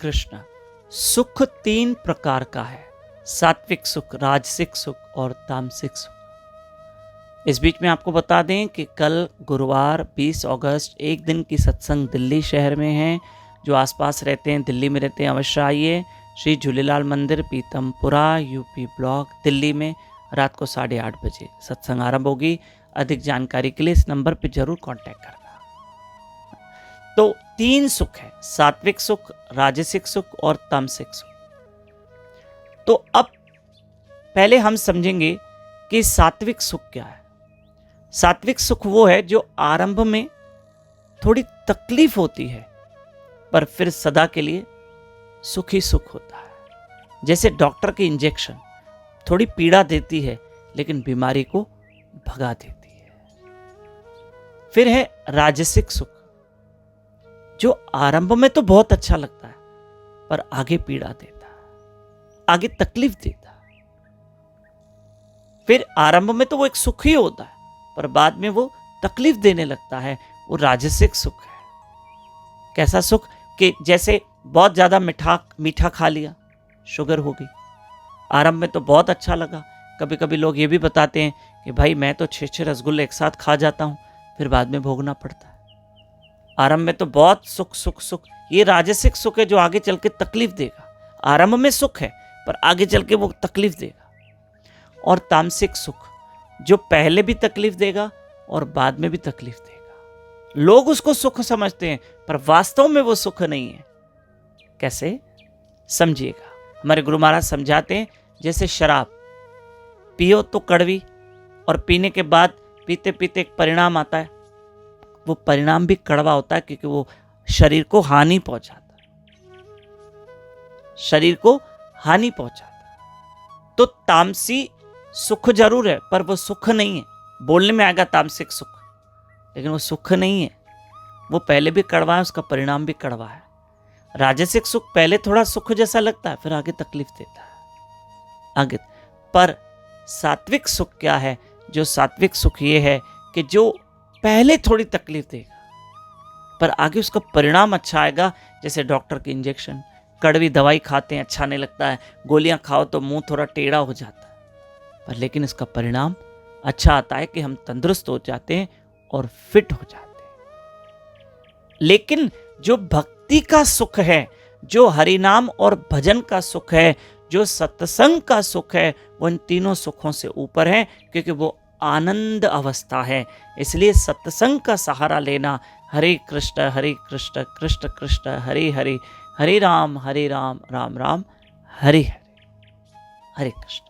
कृष्ण। सुख 3 प्रकार का है, सात्विक सुख, राजसिक सुख और तामसिक सुख। इस बीच में आपको बता दें कि कल गुरुवार 20 अगस्त एक दिन की सत्संग दिल्ली शहर में है। जो आसपास रहते हैं, दिल्ली में रहते हैं, अवश्य आइए। श्री झूलेलाल मंदिर, पीतमपुरा, यूपी ब्लॉक, दिल्ली में रात को 8:30 बजे सत्संग आरंभ होगी। अधिक जानकारी के लिए इस नंबर पर जरूर कांटेक्ट करना। तो 3 सुख है, सात्विक सुख, राजसिक सुख और तामसिक सुख। तो अब पहले हम समझेंगे कि सात्विक सुख क्या है। सात्विक सुख वो है जो आरंभ में थोड़ी तकलीफ होती है पर फिर सदा के लिए सुख ही सुख होता है। जैसे डॉक्टर की इंजेक्शन थोड़ी पीड़ा देती है लेकिन बीमारी को भगा देती है। फिर है राजसिक सुख, जो आरंभ में तो बहुत अच्छा लगता है पर आगे पीड़ा देता है, आगे तकलीफ देता है। फिर आरंभ में तो वो एक सुख ही होता है पर बाद में वो तकलीफ देने लगता है, वो राजसिक सुख है। कैसा सुख कि जैसे बहुत ज्यादा मीठा खा लिया, शुगर हो गई। आरंभ में तो बहुत अच्छा लगा। कभी कभी लोग ये भी बताते हैं कि भाई मैं तो 6 रसगुल्ले एक साथ खा जाता हूं, फिर बाद में भोगना पड़ता है। आरंभ में तो बहुत सुख सुख सुख, ये राजसिक सुख है जो आगे चल के तकलीफ देगा। आरंभ में सुख है पर आगे चल के वो तकलीफ देगा। और तामसिक सुख जो पहले भी तकलीफ देगा और बाद में भी तकलीफ देगा। लोग उसको सुख समझते हैं पर वास्तव में वो सुख नहीं है। कैसे समझिएगा, हमारे गुरु महाराज समझाते हैं, जैसे शराब पियो तो कड़वी और पीने के बाद पीते पीते एक परिणाम आता है, वो परिणाम भी कड़वा होता है क्योंकि वो शरीर को हानि पहुंचाता है, शरीर को हानि पहुंचाता है। तो तामसी सुख जरूर है पर वो सुख नहीं है। बोलने में आएगा तामसिक सुख, लेकिन वो सुख नहीं है। वो पहले भी कड़वा है, उसका परिणाम भी कड़वा है। राजसिक सुख पहले थोड़ा सुख जैसा लगता है, फिर आगे तकलीफ देता है आगे। पर सात्विक सुख क्या है? जो सात्विक सुख ये है कि जो पहले थोड़ी तकलीफ देगा पर आगे उसका परिणाम अच्छा आएगा। जैसे डॉक्टर की इंजेक्शन, कड़वी दवाई खाते हैं, अच्छा नहीं लगता है, गोलियां खाओ तो मुंह थोड़ा टेढ़ा हो जाता है, पर लेकिन इसका परिणाम अच्छा आता है कि हम तंदुरुस्त हो जाते हैं और फिट हो जाते हैं। लेकिन जो भक्ति का सुख है, जो हरिनाम और भजन का सुख है, जो सत्संग का सुख है, वो इन तीनों सुखों से ऊपर है क्योंकि वो आनंद अवस्था है। इसलिए सत्संग का सहारा लेना। हरे कृष्ण कृष्ण कृष्ण हरे हरे, हरे राम राम राम हरे हरे। हरे कृष्ण।